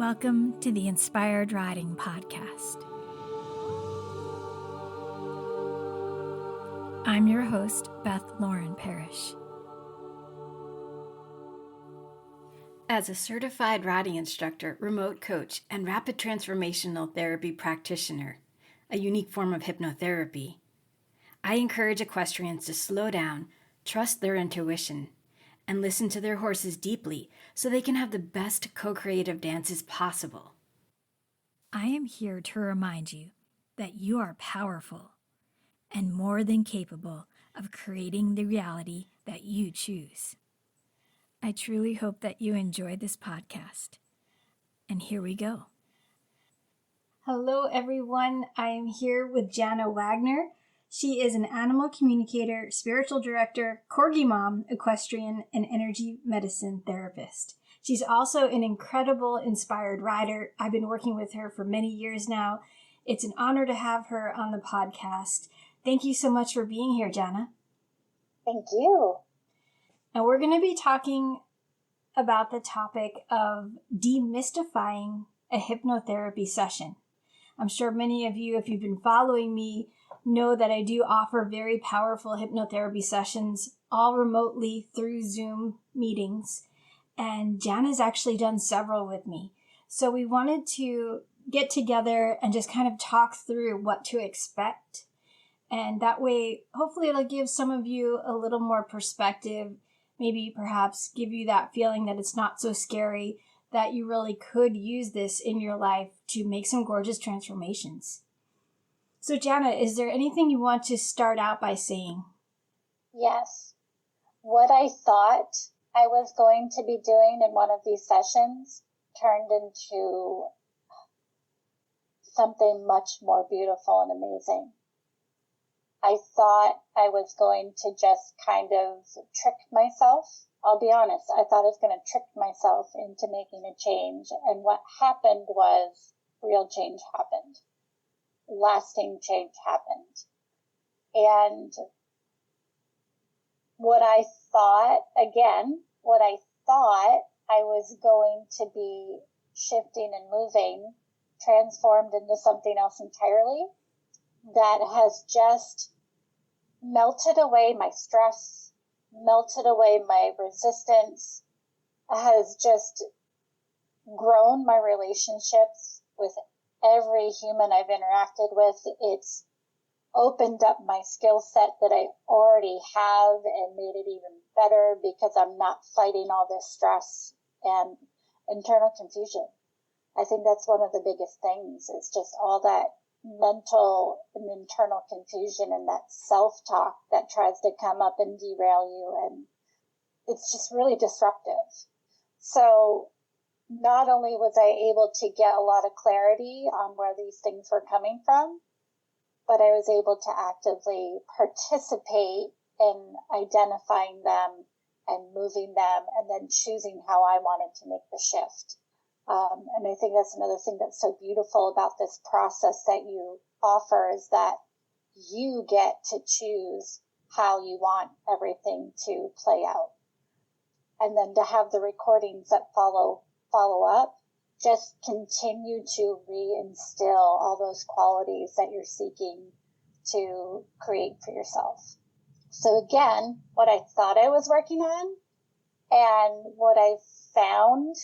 Welcome to the Inspired Riding Podcast. I'm your host, Beth Lauren Parrish. As a certified riding instructor, remote coach, and rapid transformational therapy practitioner, a unique form of hypnotherapy, I encourage equestrians to slow down, trust their intuition, and listen to their horses deeply so they can have the best co-creative dances possible. I am here to remind you that you are powerful and more than capable of creating the reality that you choose. I truly hope that you enjoy this podcast. And here we go. Hello, everyone. I am here with Jana Wagner. She is an animal communicator, spiritual director, corgi mom, equestrian, and energy medicine therapist. She's also an incredible, inspired rider. I've been working with her for many years now. It's an honor to have her on the podcast. Thank you so much for being here, Jana. Thank you. Now we're going to be talking about the topic of demystifying a hypnotherapy session. I'm sure many of you, if you've been following me, know that I do offer very powerful hypnotherapy sessions, all remotely through Zoom meetings. And Jana's actually done several with me. So we wanted to get together and just kind of talk through what to expect. And that way, hopefully it'll give some of you a little more perspective, maybe perhaps give you that feeling that it's not so scary, that you really could use this in your life to make some gorgeous transformations. So Jana, is there anything you want to start out by saying? Yes. What I thought I was going to be doing in one of these sessions turned into something much more beautiful and amazing. I thought I was going to just kind of trick myself. I'll be honest, I thought I was going to trick myself into making a change. And what happened was real change happened. Lasting change happened. And what I thought I was going to be shifting and moving transformed into something else entirely that has just melted away my stress, melted away my resistance, has just grown my relationships with every human I've interacted with. It's opened up my skill set that I already have and made it even better because I'm not fighting all this stress and internal confusion. I think that's one of the biggest things, is just all that mental and internal confusion and that self-talk that tries to come up and derail you, and it's just really disruptive. So not only was I able to get a lot of clarity on where these things were coming from, but I was able to actively participate in identifying them and moving them and then choosing how I wanted to make the shift. And I think that's another thing that's so beautiful about this process that you offer, is that you get to choose how you want everything to play out. And then to have the recordings that follow up, just continue to reinstill all those qualities that you're seeking to create for yourself. So again, what I thought I was working on and what I found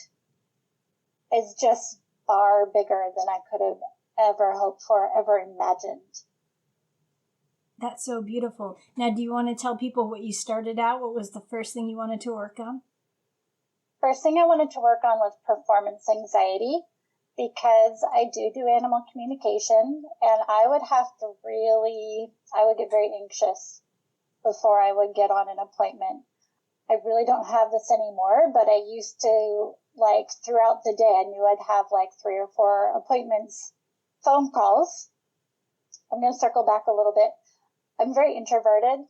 is just far bigger than I could have ever hoped for, ever imagined. That's so beautiful. Now, do you want to tell people what you started out? What was the first thing you wanted to work on? First thing I wanted to work on was performance anxiety, because I do animal communication, and I would get very anxious before I would get on an appointment. I really don't have this anymore, but I used to, throughout the day, I knew I'd have 3 or 4 appointments, phone calls. I'm going to circle back a little bit. I'm very introverted,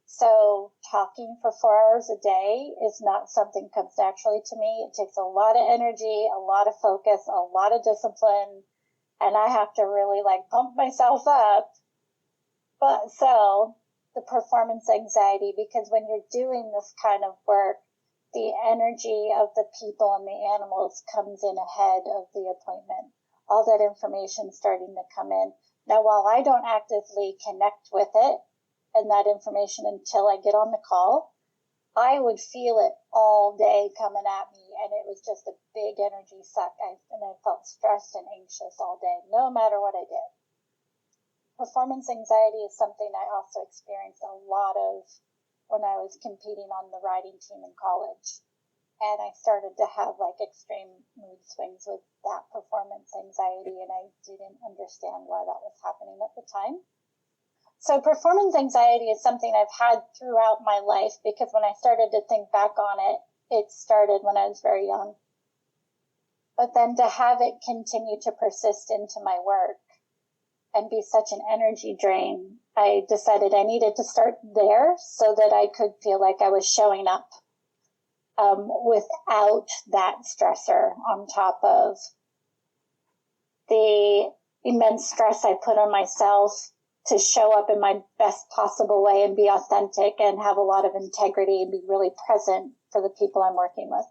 so talking for 4 hours a day is not something that comes naturally to me. It takes a lot of energy, a lot of focus, a lot of discipline, and I have to really pump myself up. But so the performance anxiety, because when you're doing this kind of work, the energy of the people and the animals comes in ahead of the appointment. All that information starting to come in. Now, while I don't actively connect with it and that information until I get on the call, I would feel it all day coming at me, and it was just a big energy suck. I felt stressed and anxious all day, no matter what I did. Performance anxiety is something I also experienced a lot of when I was competing on the riding team in college. And I started to have like extreme mood swings with that performance anxiety, and I didn't understand why that was happening at the time. So performance anxiety is something I've had throughout my life, because when I started to think back on it, it started when I was very young. But then to have it continue to persist into my work and be such an energy drain, I decided I needed to start there so that I could feel like I was showing up without that stressor on top of the immense stress I put on myself to show up in my best possible way and be authentic and have a lot of integrity and be really present for the people I'm working with.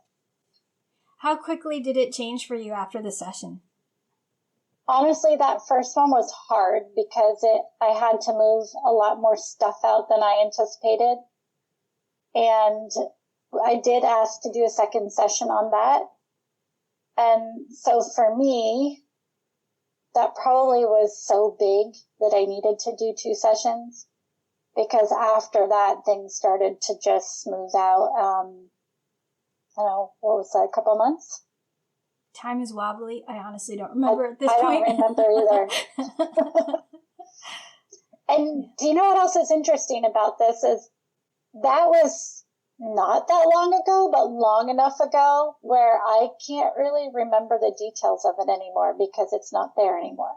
How quickly did it change for you after the session? Honestly, that first one was hard because I had to move a lot more stuff out than I anticipated. And I did ask to do a second session on that. And so for me, that probably was so big that I needed to do 2 sessions, because after that, things started to just smooth out. I don't know, what was that, a couple months? Time is wobbly. I honestly don't remember at this point. I don't remember either. And do you know what else is interesting about this is that was not that long ago, but long enough ago where I can't really remember the details of it anymore because it's not there anymore.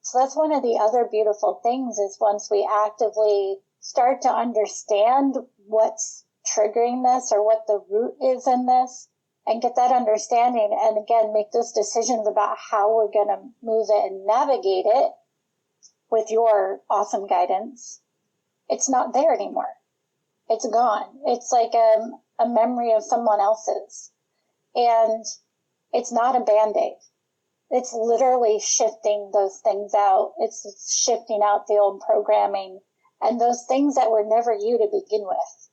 So that's one of the other beautiful things is once we actively start to understand what's triggering this or what the root is in this and get that understanding and again make those decisions about how we're going to move it and navigate it with your awesome guidance, it's not there anymore. It's gone. It's like a memory of someone else's. And it's not a Band-Aid. It's literally shifting those things out. It's shifting out the old programming and those things that were never you to begin with.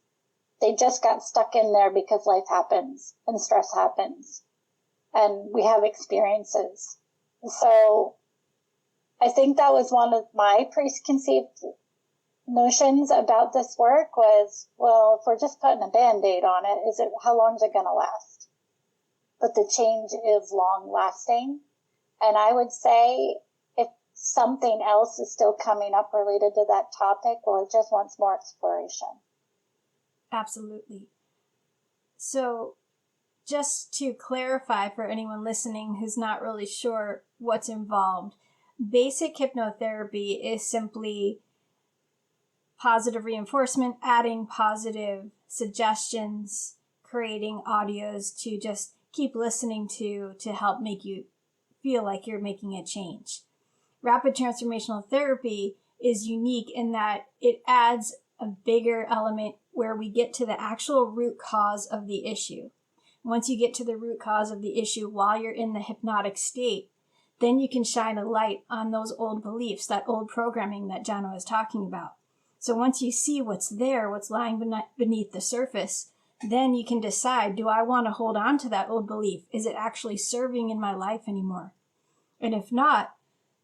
They just got stuck in there because life happens and stress happens and we have experiences. So I think that was one of my preconceived notions about this work was, well, if we're just putting a Band-Aid on it, how long is it going to last? But the change is long lasting. And I would say if something else is still coming up related to that topic, well, it just wants more exploration. Absolutely. So just to clarify for anyone listening who's not really sure what's involved, basic hypnotherapy is simply positive reinforcement, adding positive suggestions, creating audios to just keep listening to help make you feel like you're making a change. Rapid transformational therapy is unique in that it adds a bigger element where we get to the actual root cause of the issue. Once you get to the root cause of the issue while you're in the hypnotic state, then you can shine a light on those old beliefs, that old programming that Jana was talking about. So once you see what's there, what's lying beneath the surface, then you can decide, do I want to hold on to that old belief? Is it actually serving in my life anymore? And if not,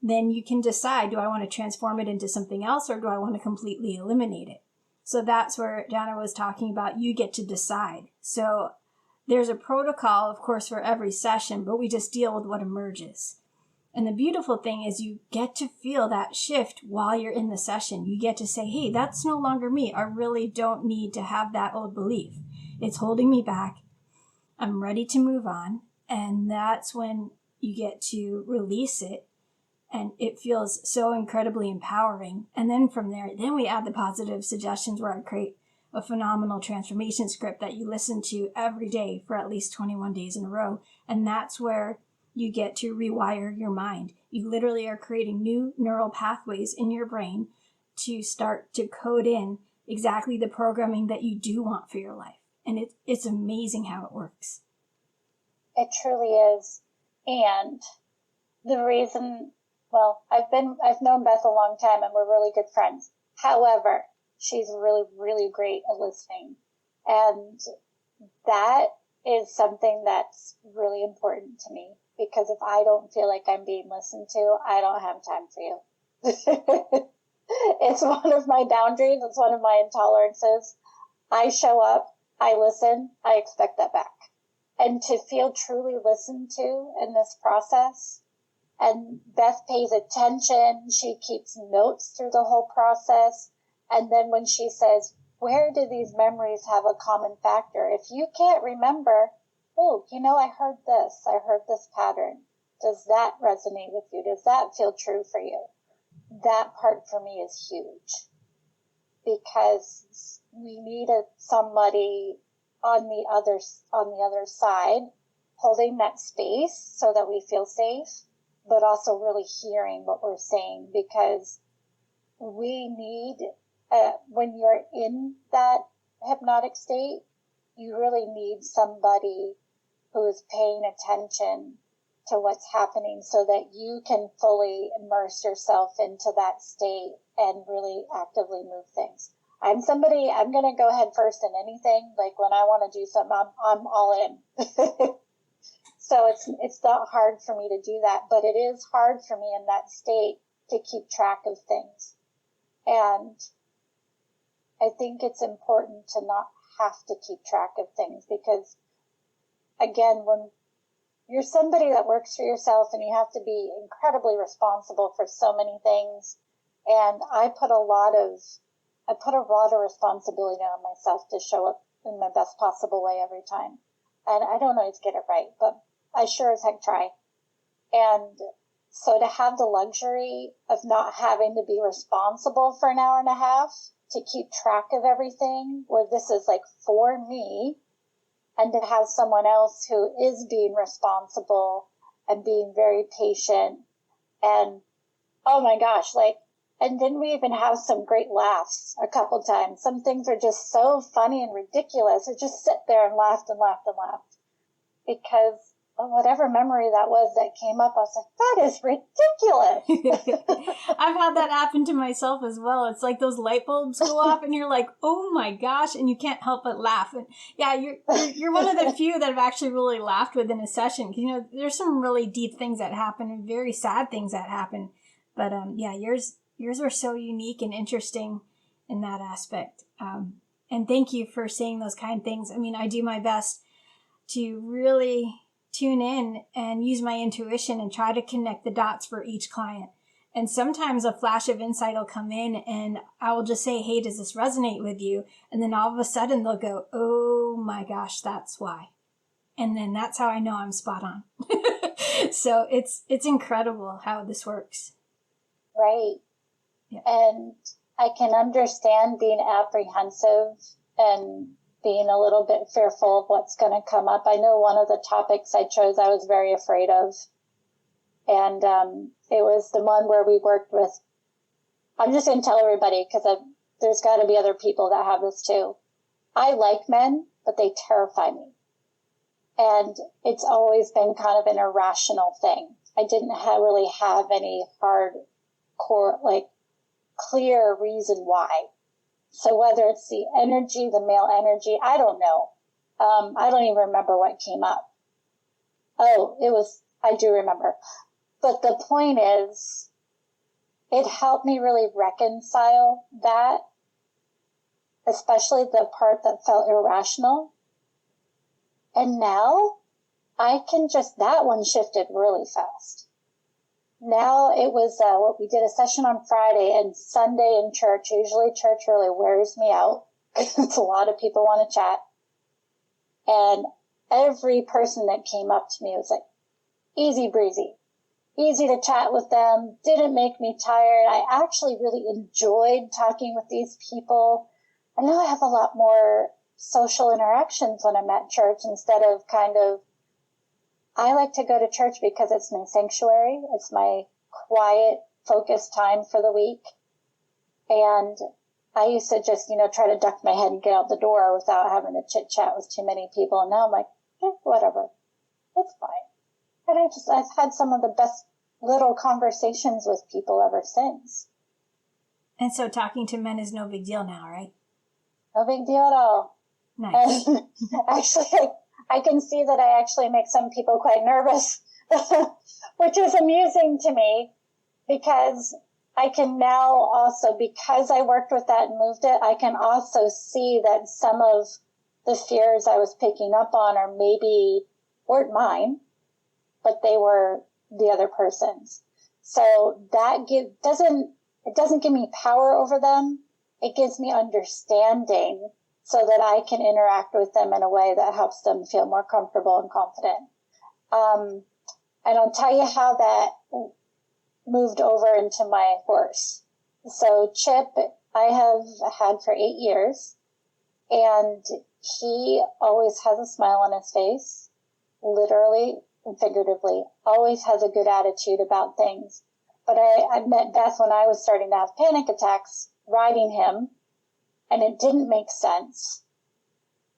then you can decide, do I want to transform it into something else or do I want to completely eliminate it? So that's where Jana was talking about, you get to decide. So there's a protocol, of course, for every session, but we just deal with what emerges. And the beautiful thing is you get to feel that shift while you're in the session. You get to say, hey, that's no longer me. I really don't need to have that old belief. It's holding me back. I'm ready to move on. And that's when you get to release it. And it feels so incredibly empowering. And then from there, then we add the positive suggestions where I create a phenomenal transformation script that you listen to every day for at least 21 days in a row. And that's where you get to rewire your mind. You literally are creating new neural pathways in your brain to start to code in exactly the programming that you do want for your life. And it's amazing how it works. It truly is. And the reason, well, I've known Beth a long time and we're really good friends. However, she's really, really great at listening. And that is something that's really important to me, because if I don't feel like I'm being listened to, I don't have time for you. It's one of my boundaries. It's one of my intolerances. I show up, I listen, I expect that back. And to feel truly listened to in this process, and Beth pays attention, she keeps notes through the whole process, and then when she says, where do these memories have a common factor? If you can't remember, oh, I heard this pattern. Does that resonate with you? Does that feel true for you? That part for me is huge, because we need somebody on the other side holding that space so that we feel safe, but also really hearing what we're saying, because we need, when you're in that hypnotic state, you really need somebody who is paying attention to what's happening so that you can fully immerse yourself into that state and really actively move things. I'm going to go head first in anything. Like when I want to do something, I'm all in. So it's not hard for me to do that, but it is hard for me in that state to keep track of things. And I think it's important to not have to keep track of things, because again, when you're somebody that works for yourself and you have to be incredibly responsible for so many things. And I put a lot of responsibility on myself to show up in my best possible way every time. And I don't always get it right, but I sure as heck try. And so to have the luxury of not having to be responsible for an hour and a half to keep track of everything, where this is like for me, and to have someone else who is being responsible and being very patient, and oh my gosh, and then we even have some great laughs a couple times. Some things are just so funny and ridiculous. I just sit there and laughed and laughed and laughed, because whatever memory that was that came up, I was like, that is ridiculous. I've had that happen to myself as well. It's like those light bulbs go off and you're like, oh my gosh, and you can't help but laugh. And yeah, you're one of the few that have actually really laughed within a session. There's some really deep things that happen and very sad things that happen. But yeah, yours are so unique and interesting in that aspect. And thank you for saying those kind things. I mean, I do my best to really tune in and use my intuition and try to connect the dots for each client. And sometimes a flash of insight will come in and I will just say, hey, does this resonate with you? And then all of a sudden they'll go, oh my gosh, that's why. And then that's how I know I'm spot on. So it's incredible how this works. Right. Yeah. And I can understand being apprehensive and being a little bit fearful of what's going to come up. I know one of the topics I chose I was very afraid of. And it was the one where we worked with, I'm just going to tell everybody because there's got to be other people that have this too. I like men, but they terrify me. And it's always been kind of an irrational thing. I didn't really have any hardcore, clear reason why. So whether it's the energy, the male energy, I don't know. I don't even remember what came up. I do remember. But the point is, it helped me really reconcile that, especially the part that felt irrational. And now that one shifted really fast. Now it was we did a session on Friday and Sunday in church. Usually church really wears me out because a lot of people want to chat. And every person that came up to me was like, easy breezy, easy to chat with them, didn't make me tired. I actually really enjoyed talking with these people. And now I have a lot more social interactions when I'm at church instead of I like to go to church because it's my sanctuary. It's my quiet, focused time for the week. And I used to just, try to duck my head and get out the door without having to chit chat with too many people. And now I'm like, whatever, it's fine. And I've had some of the best little conversations with people ever since. And so talking to men is no big deal now, right? No big deal at all. Nice. And actually, I can see that I actually make some people quite nervous, which is amusing to me, because I can now also, because I worked with that and moved it, I can also see that some of the fears I was picking up on or maybe weren't mine, but they were the other person's. So that doesn't give me power over them. It gives me understanding so that I can interact with them in a way that helps them feel more comfortable and confident. And I'll tell you how that moved over into my horse. So Chip, I have had for 8 years, and he always has a smile on his face, literally and figuratively, always has a good attitude about things. But I met Beth when I was starting to have panic attacks riding him, and it didn't make sense.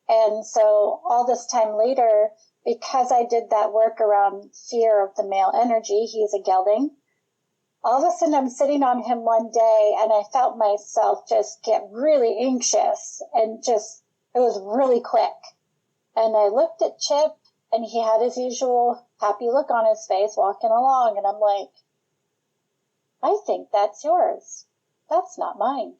And so all this time later, because I did that work around fear of the male energy, he's a gelding, all of a sudden I'm sitting on him one day and I felt myself just get really anxious, and it was really quick. And I looked at Chip and he had his usual happy look on his face walking along. And I'm like, I think that's yours. That's not mine.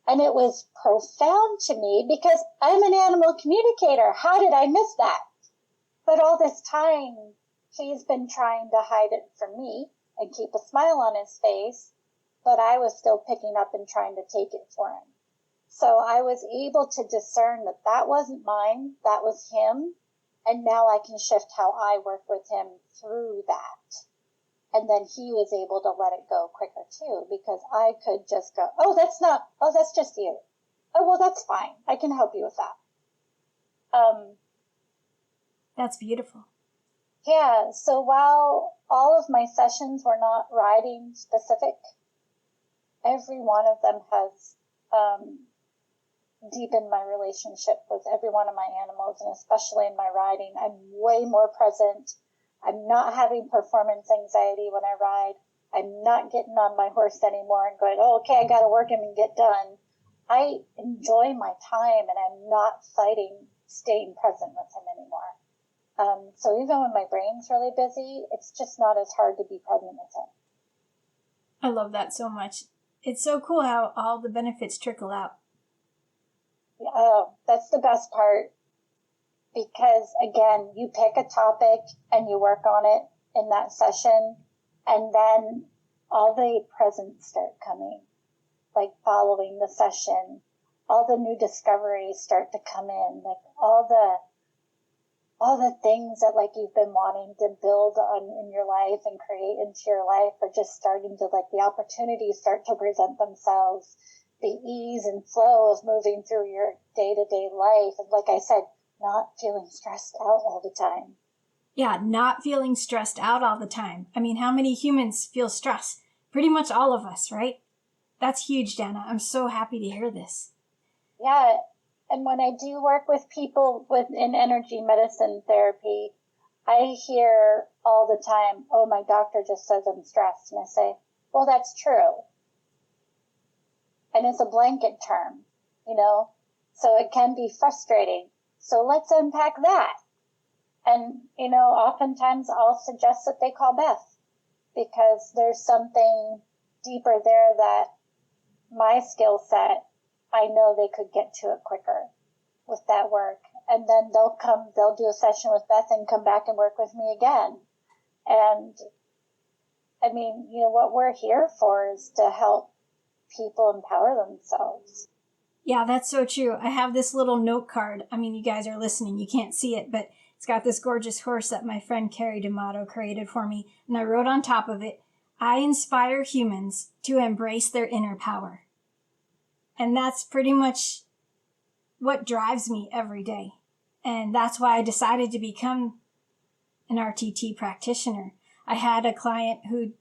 And it was profound to me because I'm an animal communicator. How did I miss that? But all this time, he's been trying to hide it from me and keep a smile on his face, but I was still picking up and trying to take it for him. So I was able to discern that that wasn't mine, that was him, and now I can shift how I work with him through that. And then he was able to let it go quicker too, because I could just go, that's just you. Oh, well, that's fine. I can help you with that. That's beautiful. Yeah, so while all of my sessions were not riding specific, every one of them has deepened my relationship with every one of my animals, and especially in my riding. I'm way more present. I'm not having performance anxiety when I ride. I'm not getting on my horse anymore and going, oh, okay, I got to work him and get done. I enjoy my time, and I'm not fighting staying present with him anymore. So even when my brain's really busy, it's just not as hard to be present with him. I love that so much. It's so cool how all the benefits trickle out. Oh, that's the best part. Because again, you pick a topic and you work on it in that session, and then all the presents start coming, like following the session. All the new discoveries start to come in, like all the things that like you've been wanting to build on in your life and create into your life are just starting to, like, the opportunities start to present themselves. The ease and flow of moving through your day-to-day life. And like I said, not feeling stressed out all the time. Yeah, not feeling stressed out all the time. I mean, how many humans feel stress? Pretty much all of us, right? That's huge, Jana. I'm so happy to hear this. Yeah, and when I do work with people in energy medicine therapy, I hear all the time, oh, my doctor just says I'm stressed. And I say, well, that's true. And it's a blanket term, so it can be frustrating. So let's unpack that. And, oftentimes I'll suggest that they call Beth, because there's something deeper there that my skill set, I know they could get to it quicker with that work. And then they'll do a session with Beth and come back and work with me again. And I mean, what we're here for is to help people empower themselves. Yeah, that's so true. I have this little note card. I mean, you guys are listening. You can't see it, but it's got this gorgeous horse that my friend Carrie D'Amato created for me. And I wrote on top of it, I inspire humans to embrace their inner power. And that's pretty much what drives me every day. And that's why I decided to become an RTT practitioner. I had a client who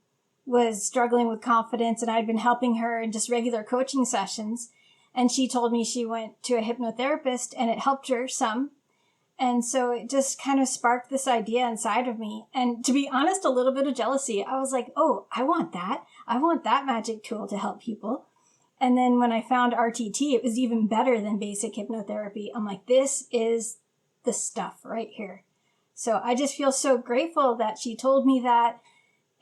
was struggling with confidence, and I'd been helping her in just regular coaching sessions. And she told me she went to a hypnotherapist and it helped her some. And so it just kind of sparked this idea inside of me. And to be honest, a little bit of jealousy. I was like, oh, I want that. I want that magic tool to help people. And then when I found RTT, it was even better than basic hypnotherapy. I'm like, this is the stuff right here. So I just feel so grateful that she told me that,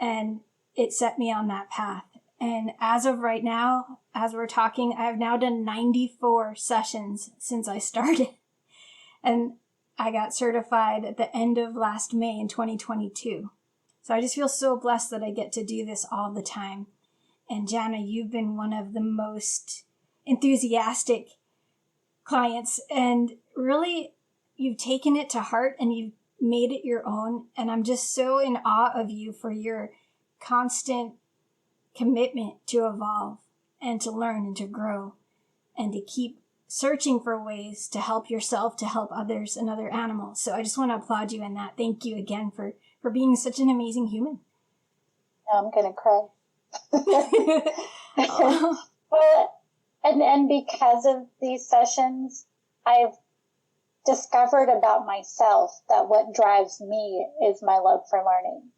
and it set me on that path. And as of right now, as we're talking, I've now done 94 sessions since I started. And I got certified at the end of last May in 2022. So I just feel so blessed that I get to do this all the time. And Jana, you've been one of the most enthusiastic clients, and really you've taken it to heart and you've made it your own. And I'm just so in awe of you for your constant commitment to evolve and to learn and to grow and to keep searching for ways to help yourself, to help others and other animals. So I just want to applaud you in that. Thank you again for being such an amazing human. I'm going to cry. Well, and because of these sessions, I've discovered about myself that what drives me is my love for learning.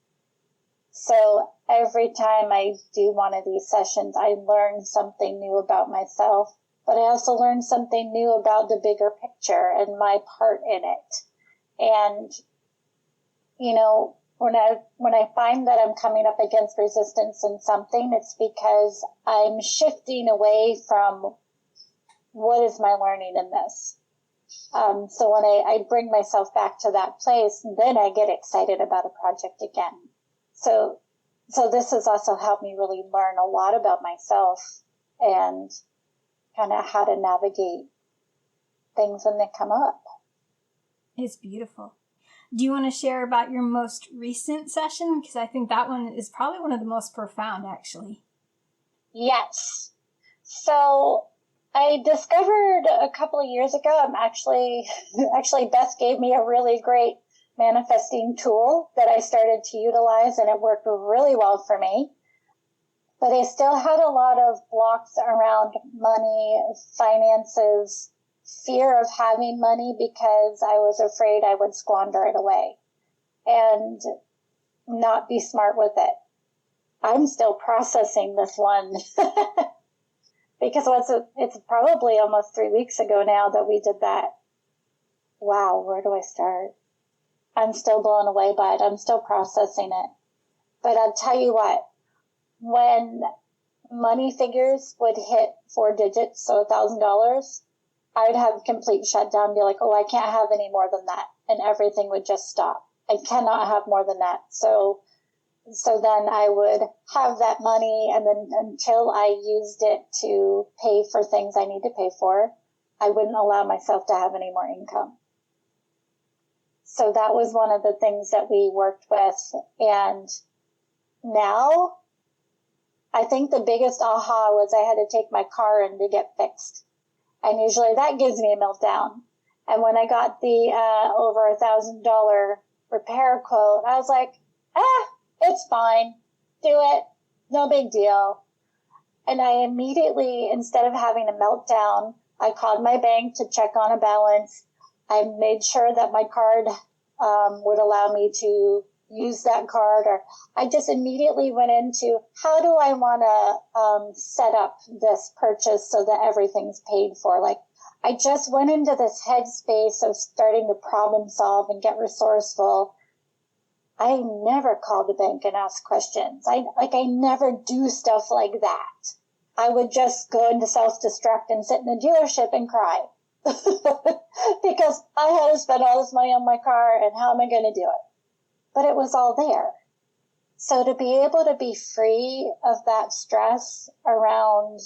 So every time I do one of these sessions, I learn something new about myself, but I also learn something new about the bigger picture and my part in it. And, you know, when I find that I'm coming up against resistance in something, it's because I'm shifting away from what is my learning in this. So when I bring myself back to that place, then I get excited about a project again. So this has also helped me really learn a lot about myself and kind of how to navigate things when they come up. It's beautiful. Do you want to share about your most recent session? Because I think that one is probably one of the most profound, actually. Yes. So I discovered a couple of years ago, actually Beth gave me a really great manifesting tool that I started to utilize, and it worked really well for me. But I still had a lot of blocks around money, finances, fear of having money because I was afraid I would squander it away and not be smart with it. I'm still processing this one because it's probably almost 3 weeks ago now that we did that. Wow, where do I start? I'm still blown away by it. I'm still processing it. But I'll tell you what, when money figures would hit 4 digits, so $1,000, I would have complete shutdown, be like, oh, I can't have any more than that. And everything would just stop. I cannot have more than that. So then I would have that money, and then until I used it to pay for things I need to pay for, I wouldn't allow myself to have any more income. So that was one of the things that we worked with. And now I think the biggest aha was I had to take my car in to get fixed. And usually that gives me a meltdown. And when I got the over $1,000 repair quote, I was like, it's fine. Do it. No big deal. And I immediately, instead of having a meltdown, I called my bank to check on a balance. I made sure that my card would allow me to use that card, or I just immediately went into how do I want to set up this purchase so that everything's paid for. Like, I just went into this headspace of starting to problem solve and get resourceful. I never call the bank and ask questions. I never do stuff like that. I would just go into self-destruct and sit in the dealership and cry because I had to spend all this money on my car, and how am I going to do it? But it was all there. So to be able to be free of that stress around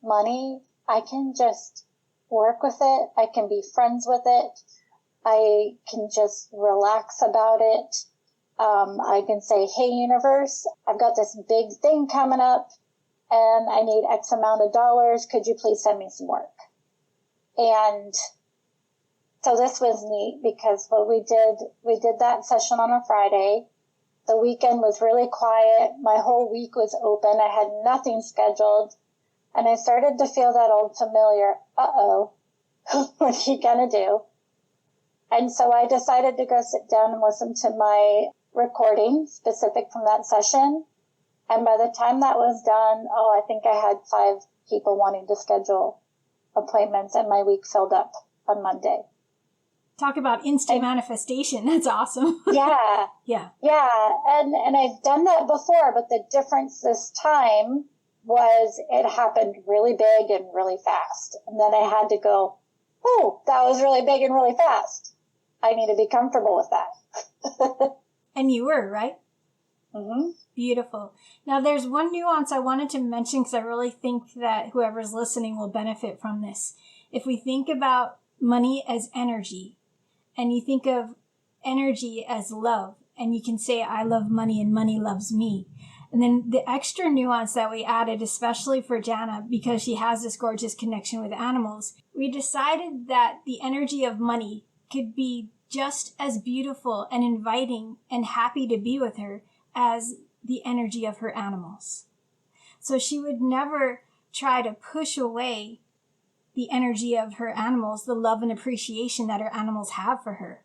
money, I can just work with it. I can be friends with it. I can just relax about it. I can say, hey, universe, I've got this big thing coming up and I need X amount of dollars. Could you please send me some work? And so this was neat because what we did that session on a Friday. The weekend was really quiet. My whole week was open. I had nothing scheduled. And I started to feel that old familiar, uh-oh, what are you going to do? And so I decided to go sit down and listen to my recording specific from that session. And by the time that was done, I think I had 5 people wanting to schedule appointments, and my week filled up on Monday. Talk about instant manifestation. That's awesome. Yeah. Yeah. Yeah. And I've done that before, but the difference this time was it happened really big and really fast. And then I had to go, oh, that was really big and really fast. I need to be comfortable with that. And you were, right? Mm-hmm. Beautiful. Now, there's one nuance I wanted to mention because I really think that whoever's listening will benefit from this. If we think about money as energy, and you think of energy as love, and you can say, I love money and money loves me. And then the extra nuance that we added, especially for Jana, because she has this gorgeous connection with animals, we decided that the energy of money could be just as beautiful and inviting and happy to be with her as the energy of her animals. So she would never try to push away the energy of her animals, the love and appreciation that her animals have for her.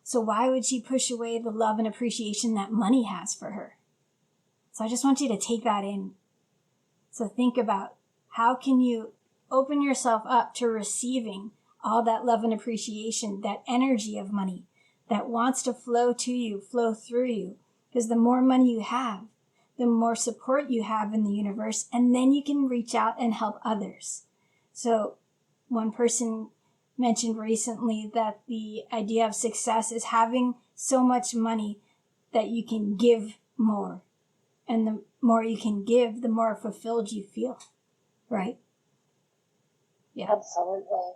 So why would she push away the love and appreciation that money has for her? So I just want you to take that in. So think about, how can you open yourself up to receiving all that love and appreciation, that energy of money that wants to flow to you, flow through you. Because the more money you have, the more support you have in the universe, and then you can reach out and help others. So one person mentioned recently that the idea of success is having so much money that you can give more. And the more you can give, the more fulfilled you feel. Right? Yeah. Absolutely.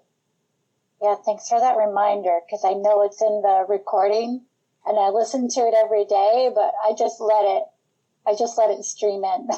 Yeah, thanks for that reminder, because I know it's in the recording and I listen to it every day, but I just let it stream in.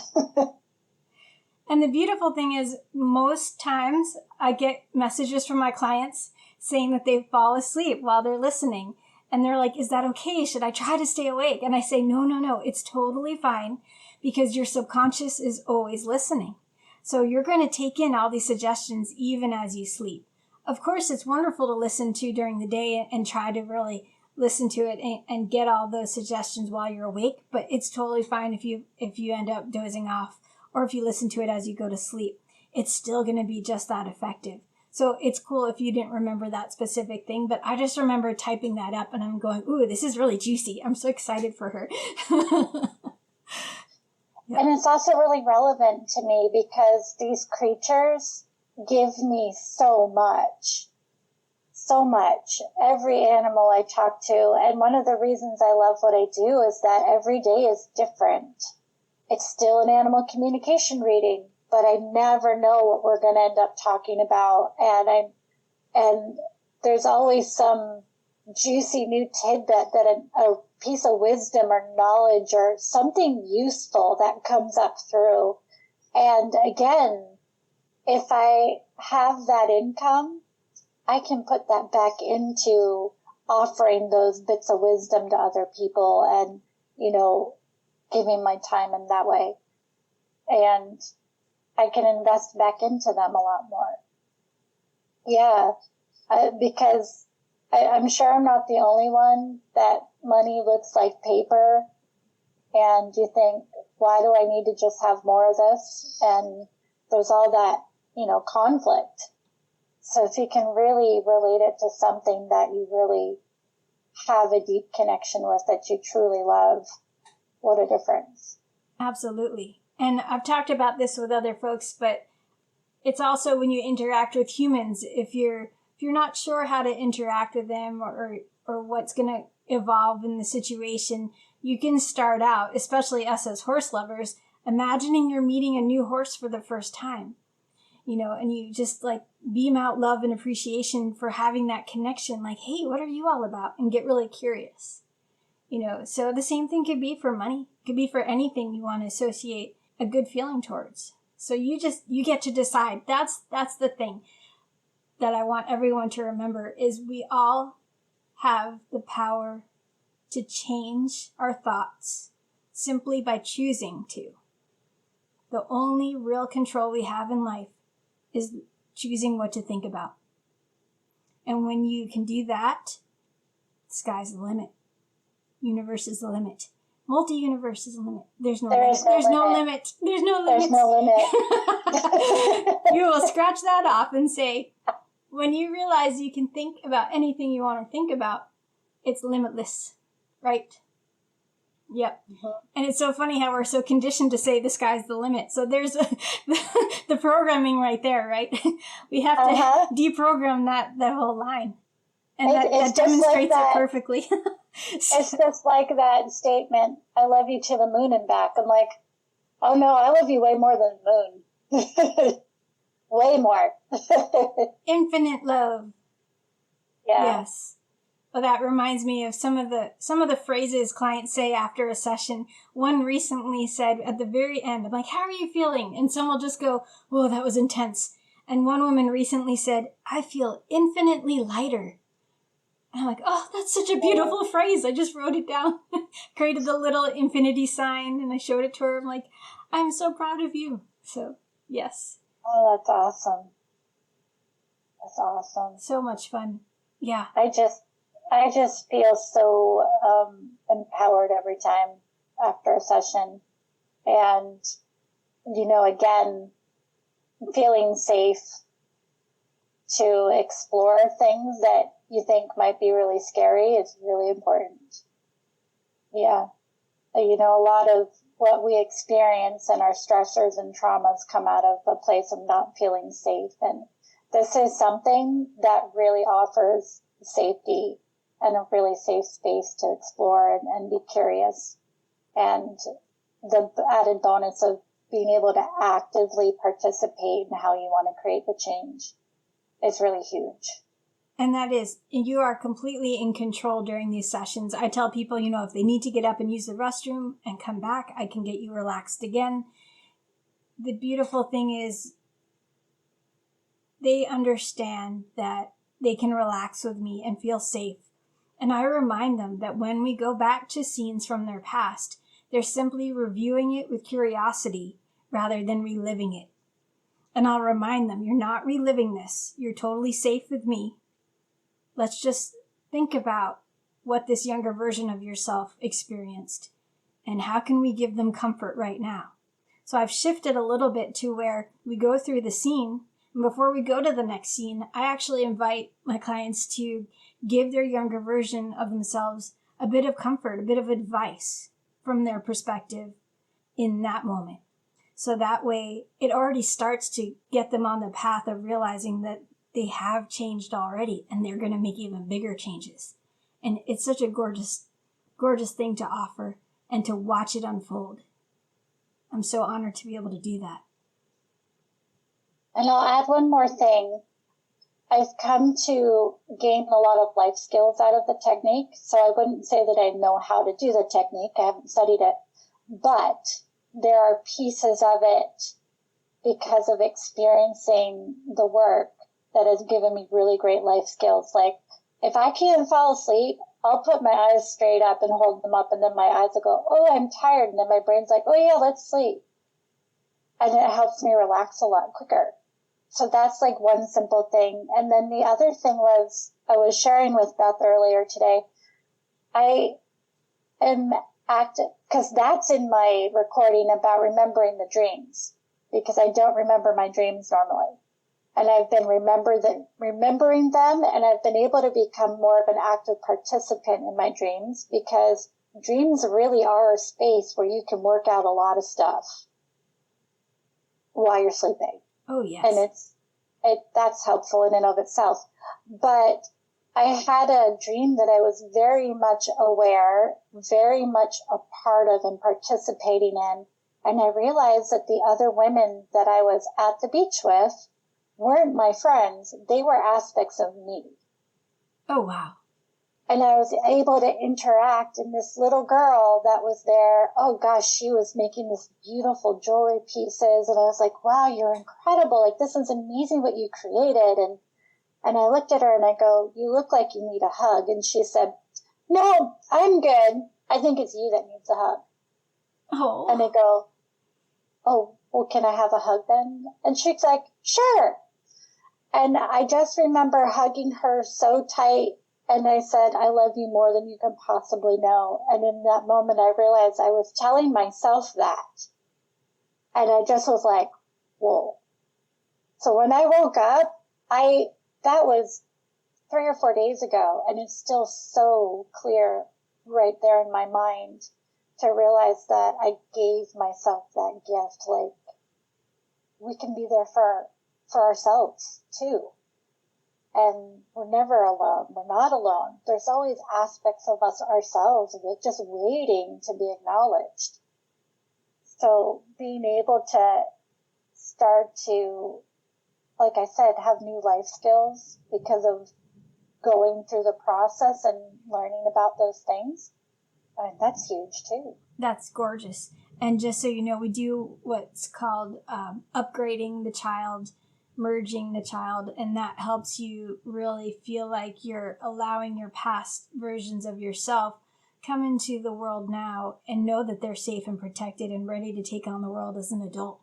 And the beautiful thing is, most times I get messages from my clients saying that they fall asleep while they're listening. And they're like, is that okay? Should I try to stay awake? And I say, no, it's totally fine, because your subconscious is always listening. So you're going to take in all these suggestions even as you sleep. Of course, it's wonderful to listen to during the day and try to really listen to it and get all those suggestions while you're awake. But it's totally fine if you end up dozing off, or if you listen to it as you go to sleep. It's still going to be just that effective. So it's cool if you didn't remember that specific thing, but I just remember typing that up and I'm going, ooh, this is really juicy. I'm so excited for her. Yeah. And it's also really relevant to me because these creatures give me so much. So much. Every animal I talk to. And one of the reasons I love what I do is that every day is different. It's still an animal communication reading, but I never know what we're going to end up talking about. And there's always some juicy new tidbit, that a piece of wisdom or knowledge or something useful that comes up through. And again, if I have that income, I can put that back into offering those bits of wisdom to other people and, giving my time in that way. And I can invest back into them a lot more. Yeah, because I'm sure I'm not the only one that money looks like paper. And you think, why do I need to just have more of this? And there's all that, conflict. So if you can really relate it to something that you really have a deep connection with, that you truly love, what a difference. Absolutely. And I've talked about this with other folks, but it's also when you interact with humans, if you're not sure how to interact with them or what's going to evolve in the situation, you can start out, especially us as horse lovers, imagining you're meeting a new horse for the first time. And you just beam out love and appreciation for having that connection. Like, hey, what are you all about? And get really curious. So the same thing could be for money. It could be for anything you want to associate a good feeling towards. So you get to decide. That's the thing that I want everyone to remember, is we all have the power to change our thoughts simply by choosing to. The only real control we have in life is choosing what to think about. And when you can do that, the sky's the limit. Universe is the limit. Multi-universe is the limit. There's no limit. There's no limit. There's no limit. There's no limit. You will scratch that off and say, when you realize you can think about anything you want to think about, it's limitless, right? Yep. Mm-hmm. And it's so funny how we're so conditioned to say the sky's the limit. So there's the programming right there, right? We have to deprogram that whole line. And that demonstrates it perfectly. It's just like that statement, I love you to the moon and back. I'm like, oh no, I love you way more than the moon. Way more. Infinite love. Yeah. Yes. Well, that reminds me of some of the phrases clients say after a session. One recently said at the very end, I'm like, how are you feeling? And some will just go, whoa, that was intense. And one woman recently said, I feel infinitely lighter. And I'm like, oh, that's such a beautiful phrase. I just wrote it down, created the little infinity sign, and I showed it to her. I'm like, I'm so proud of you. So, yes. Oh, that's awesome. That's awesome. So much fun. Yeah. I just feel so empowered every time after a session. And, again, feeling safe to explore things that you think might be really scary is really important. Yeah. A lot of what we experience and our stressors and traumas come out of a place of not feeling safe. And this is something that really offers safety and a really safe space to explore and be curious. And the added bonus of being able to actively participate in how you want to create the change is really huge. And that is, you are completely in control during these sessions. I tell people, if they need to get up and use the restroom and come back, I can get you relaxed again. The beautiful thing is they understand that they can relax with me and feel safe. And I remind them that when we go back to scenes from their past, they're simply reviewing it with curiosity rather than reliving it. And I'll remind them, you're not reliving this. You're totally safe with me. Let's just think about what this younger version of yourself experienced and how can we give them comfort right now. So I've shifted a little bit to where we go through the scene, and before we go to the next scene, I actually invite my clients to give their younger version of themselves a bit of comfort, a bit of advice from their perspective in that moment. So that way it already starts to get them on the path of realizing that they have changed already and they're going to make even bigger changes. And it's such a gorgeous, gorgeous thing to offer and to watch it unfold. I'm so honored to be able to do that. And I'll add one more thing. I've come to gain a lot of life skills out of the technique. So I wouldn't say that I know how to do the technique. I haven't studied it. But there are pieces of it because of experiencing the work that has given me really great life skills. Like, if I can't fall asleep, I'll put my eyes straight up and hold them up, and then my eyes will go, oh, I'm tired. And then my brain's like, oh, yeah, let's sleep. And it helps me relax a lot quicker. So that's like one simple thing. And then the other thing was, I was sharing with Beth earlier today, I am active, because that's in my recording about remembering the dreams, because I don't remember my dreams normally. And I've been remembering them, and I've been able to become more of an active participant in my dreams, because dreams really are a space where you can work out a lot of stuff while you're sleeping. Oh, yes. And that's helpful in and of itself. But I had a dream that I was very much aware, very much a part of and participating in. And I realized that the other women that I was at the beach with weren't my friends. They were aspects of me. Oh, wow. And I was able to interact, and this little girl that was there, oh gosh, she was making this beautiful jewelry pieces. And I was like, wow, you're incredible. Like, this is amazing what you created. And I looked at her and I go, you look like you need a hug. And she said, no, I'm good. I think it's you that needs a hug. Oh. And I go, oh, well, can I have a hug then? And she's like, sure. And I just remember hugging her so tight. And I said, I love you more than you can possibly know. And in that moment, I realized I was telling myself that. And I just was like, whoa. So when I woke up, that was 3 or 4 days ago. And it's still so clear right there in my mind to realize that I gave myself that gift. Like, we can be there for ourselves too. And we're never alone. We're not alone. There's always aspects of us ourselves just waiting to be acknowledged. So being able to start to, like I said, have new life skills because of going through the process and learning about those things, I mean, that's huge too. That's gorgeous. And just so you know, we do what's called upgrading the child, merging the child, and that helps you really feel like you're allowing your past versions of yourself come into the world now and know that they're safe and protected and ready to take on the world as an adult.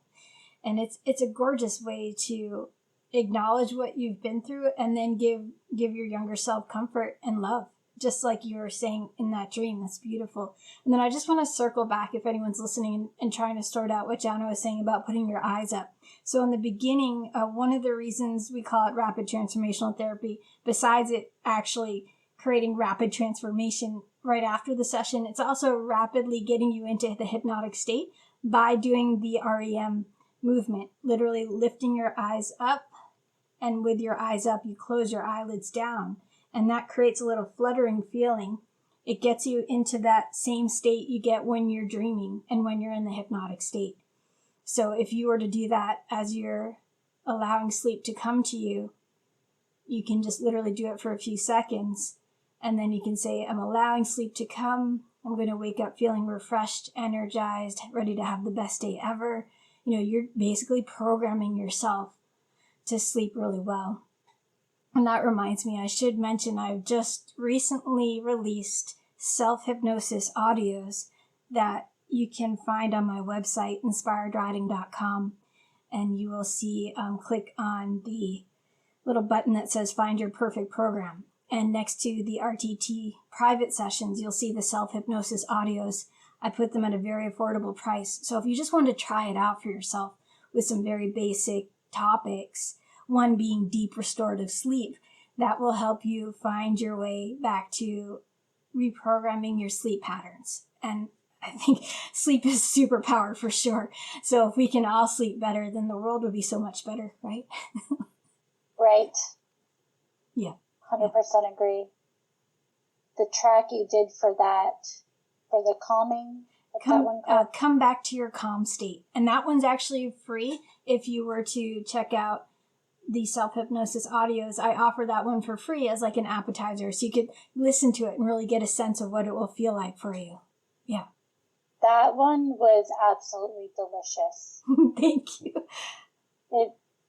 And it's a gorgeous way to acknowledge what you've been through and then give your younger self comfort and love, just like you were saying in that dream. That's beautiful. And then I just want to circle back, if anyone's listening and trying to sort out what Jana was saying about putting your eyes up. So in the beginning, one of the reasons we call it rapid transformational therapy, besides it actually creating rapid transformation right after the session, it's also rapidly getting you into the hypnotic state by doing the REM movement, literally lifting your eyes up. And with your eyes up, you close your eyelids down. And that creates a little fluttering feeling. It gets you into that same state you get when you're dreaming and when you're in the hypnotic state. So if you were to do that as you're allowing sleep to come to you, you can just literally do it for a few seconds. And then you can say, I'm allowing sleep to come. I'm going to wake up feeling refreshed, energized, ready to have the best day ever. You know, you're basically programming yourself to sleep really well. And that reminds me, I should mention I've just recently released self-hypnosis audios that you can find on my website, inspiredriding.com. And you will see, click on the little button that says Find Your Perfect Program. And next to the RTT private sessions, you'll see the self-hypnosis audios. I put them at a very affordable price. So if you just want to try it out for yourself with some very basic topics, one being deep restorative sleep, that will help you find your way back to reprogramming your sleep patterns. And I think sleep is superpower for sure. So if we can all sleep better, then the world would be so much better, right? Right. Yeah. 100% agree. The track you did for that, for the calming, come back to your calm state. And that one's actually free if you were to check out the self-hypnosis audios. I offer that one for free as like an appetizer, so you could listen to it and really get a sense of what it will feel like for you. Yeah. That one was absolutely delicious. Thank you.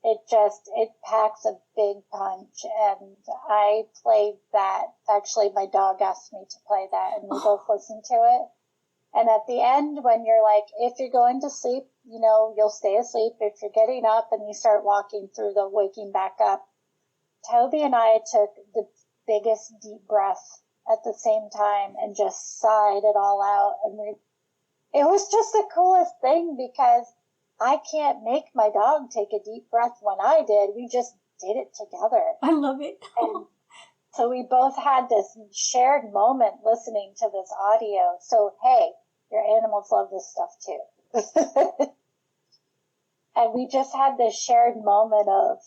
It packs a big punch, and I played that. Actually, my dog asked me to play that, and we both listened to it. And at the end, when you're like, if you're going to sleep, you know, you'll stay asleep. If you're getting up and you start walking through the waking back up, Toby and I took the biggest deep breath at the same time and just sighed it all out. And it was just the coolest thing because I can't make my dog take a deep breath when I did. We just did it together. I love it. And so we both had this shared moment listening to this audio. So, hey, your animals love this stuff too. And we just had this shared moment of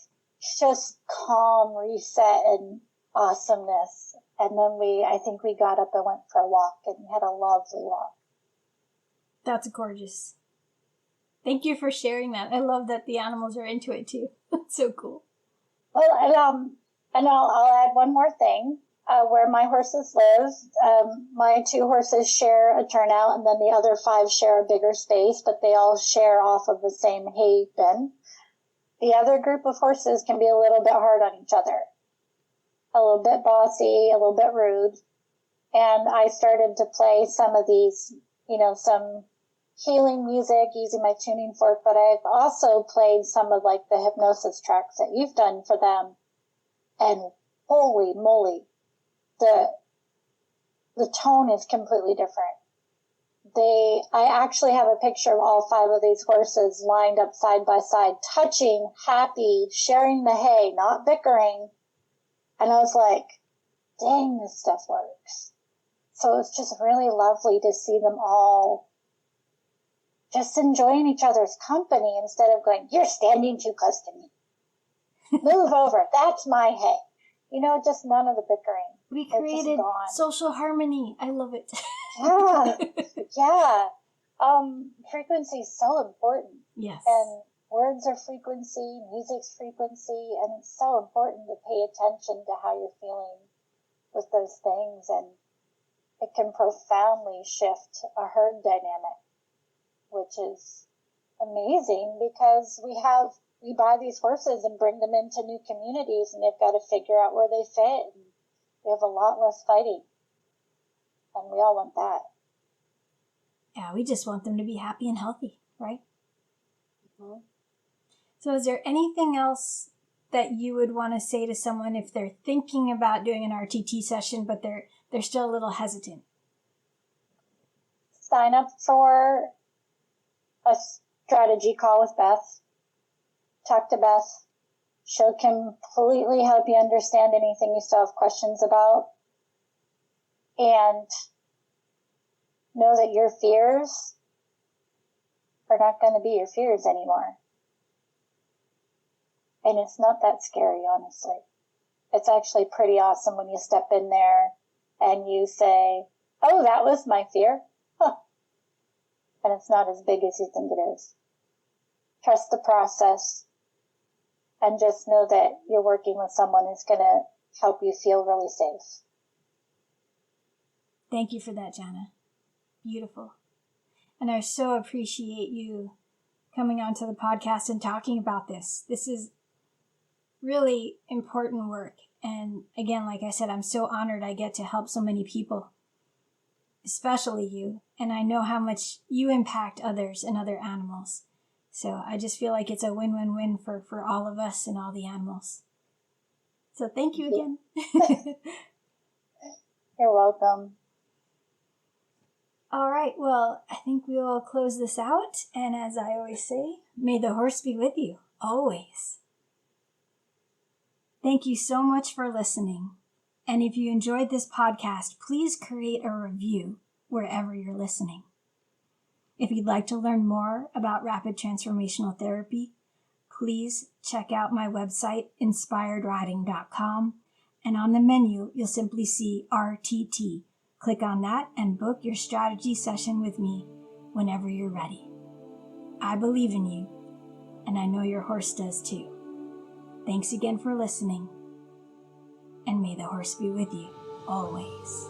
just calm, reset, and awesomeness. And then I think we got up and went for a walk and had a lovely walk. That's gorgeous. Thank you for sharing that. I love that the animals are into it too. That's so cool. Well, and I'll add one more thing. Where my horses live, my 2 horses share a turnout, and then the other 5 share a bigger space, but they all share off of the same hay bin. The other group of horses can be a little bit hard on each other, a little bit bossy, a little bit rude. And I started to play some of these, you know, some healing music using my tuning fork, but I've also played some of like the hypnosis tracks that you've done for them. And holy moly, the tone is completely different. I actually have a picture of all 5 of these horses lined up side by side, touching, happy, sharing the hay, not bickering. And I was like, dang, this stuff works. So it's just really lovely to see them all just enjoying each other's company instead of going, you're standing too close to me. Move over. That's my hay. Just none of the bickering. We created social harmony. I love it. Yeah. Frequency is so important. Yes. And words are frequency, music's frequency, and it's so important to pay attention to how you're feeling with those things, and it can profoundly shift a herd dynamic, which is amazing because we buy these horses and bring them into new communities, and they've got to figure out where they fit, and we have a lot less fighting, and we all want that. Yeah, we just want them to be happy and healthy, right? Mm-hmm. So is there anything else that you would want to say to someone if they're thinking about doing an RTT session, but they're still a little hesitant? Sign up for a strategy call with Beth. Talk to Beth. She'll completely help you understand anything you still have questions about. And know that your fears are not going to be your fears anymore. And it's not that scary, honestly. It's actually pretty awesome when you step in there and you say, oh, that was my fear. Huh. And it's not as big as you think it is. Trust the process and just know that you're working with someone who's going to help you feel really safe. Thank you for that, Jana. Beautiful. And I so appreciate you coming onto the podcast and talking about this. This is really important work. And again, like I said, I'm so honored I get to help so many people, especially you. And I know how much you impact others and other animals. So I just feel like it's a win-win-win for all of us and all the animals. So thank you again. You're welcome. All right, well, I think we will close this out. And as I always say, may the horse be with you, always. Thank you so much for listening. And if you enjoyed this podcast, please create a review wherever you're listening. If you'd like to learn more about rapid transformational therapy, please check out my website, inspiredriding.com. And on the menu, you'll simply see RTT. Click on that and book your strategy session with me whenever you're ready. I believe in you, and I know your horse does too. Thanks again for listening, and may the horse be with you always.